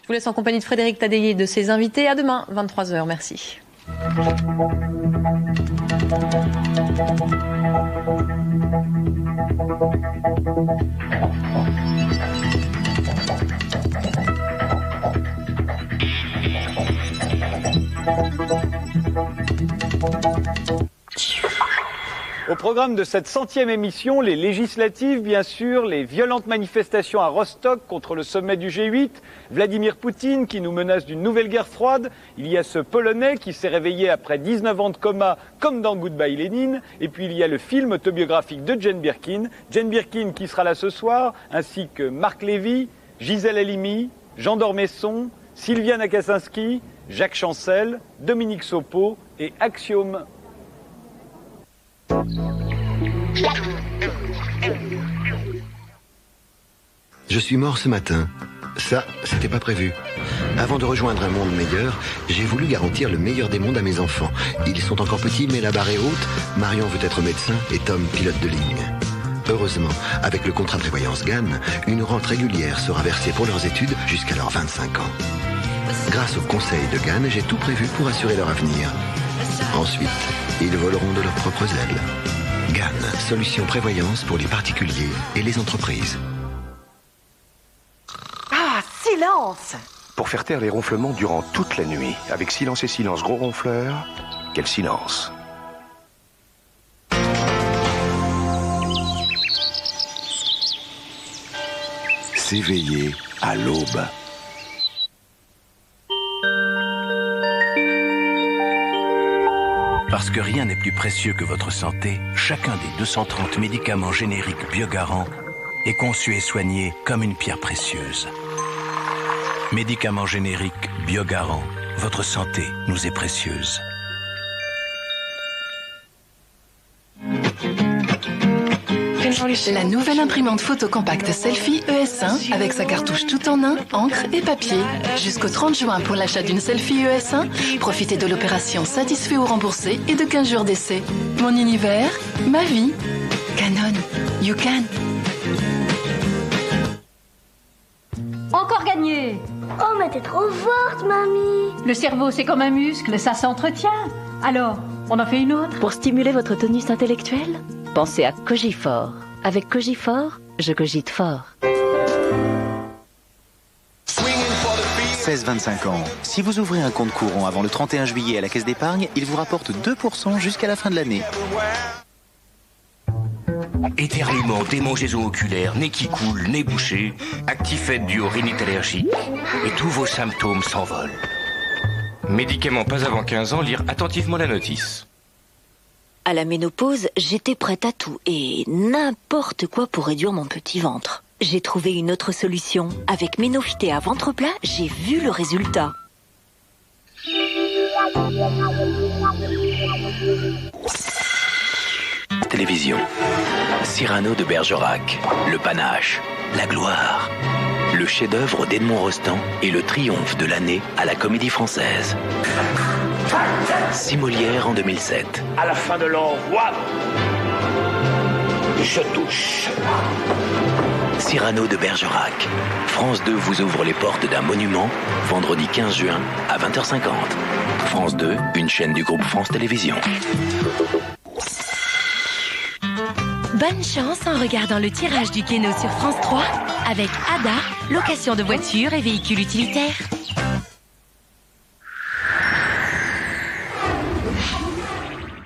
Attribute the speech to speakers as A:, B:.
A: Je vous laisse en compagnie de Frédéric Taddeiller et de ses invités. À demain, 23h. Merci.
B: Au programme de cette 100e émission, les législatives, bien sûr, les violentes manifestations à Rostock contre le sommet du G8, Vladimir Poutine qui nous menace d'une nouvelle guerre froide, il y a ce Polonais qui s'est réveillé après 19 ans de coma comme dans Goodbye Lénine, et puis il y a le film autobiographique de Jane Birkin qui sera là ce soir, ainsi que Marc Lévy, Gisèle Halimi, Jean d'Ormesson, Sylviane Kaczynski, Jacques Chancel, Dominique Sopo et Axiome.
C: Je suis mort ce matin. Ça, c'était pas prévu. Avant de rejoindre un monde meilleur, j'ai voulu garantir le meilleur des mondes à mes enfants. Ils sont encore petits, mais la barre est haute. Marion veut être médecin et Tom pilote de ligne. Heureusement, avec le contrat prévoyance GAN, une rente régulière sera versée pour leurs études jusqu'à leurs 25 ans. Grâce au conseil de GAN, j'ai tout prévu pour assurer leur avenir. Ensuite, ils voleront de leurs propres ailes. GAN, solution prévoyance pour les particuliers et les entreprises.
D: Ah, silence!
E: Pour faire taire les ronflements durant toute la nuit. Avec Silence et Silence Gros Ronfleur, quel silence! S'éveiller à l'aube.
F: Parce que rien n'est plus précieux que votre santé, chacun des 230 médicaments génériques Biogarant est conçu et soigné comme une pierre précieuse. Médicaments génériques Biogarant, votre santé nous est précieuse.
G: La nouvelle imprimante photo compacte Selfie ES1 avec sa cartouche tout en un, encre et papier. Jusqu'au 30 juin pour l'achat d'une Selfie ES1, profitez de l'opération satisfait ou remboursé et de 15 jours d'essai. Mon univers, ma vie. Canon, you can.
H: Encore gagné!
I: Oh, mais t'es trop forte, mamie!
H: Le cerveau, c'est comme un muscle, ça s'entretient. Alors, on en fait une autre?
J: Pour stimuler votre tonus intellectuel, pensez à Cogifort. Avec Cogifort, je cogite fort.
K: 16-25 ans. Si vous ouvrez un compte courant avant le 31 juillet à la Caisse d'épargne, il vous rapporte 2% jusqu'à la fin de l'année.
L: Éternuement, démangeaisons oculaires, nez qui coule, nez bouché, Actifed Duo rhinite allergique, et tous vos symptômes s'envolent. Médicaments pas avant 15 ans, lire attentivement la notice.
J: À la ménopause, j'étais prête à tout et n'importe quoi pour réduire mon petit ventre. J'ai trouvé une autre solution. Avec Ménophyté à ventre plat, j'ai vu le résultat.
M: Télévision. Cyrano de Bergerac. Le panache. La gloire. Le chef-d'œuvre d'Edmond Rostand et le triomphe de l'année à la Comédie Française. 6 Molières en 2007.
N: À la fin de l'envoi, je touche.
M: Cyrano de Bergerac. France 2 vous ouvre les portes d'un monument, vendredi 15 juin à 20h50. France 2, une chaîne du groupe France Télévisions.
O: Bonne chance en regardant le tirage du Keno sur France 3 avec Ada, location de voitures et véhicules utilitaires.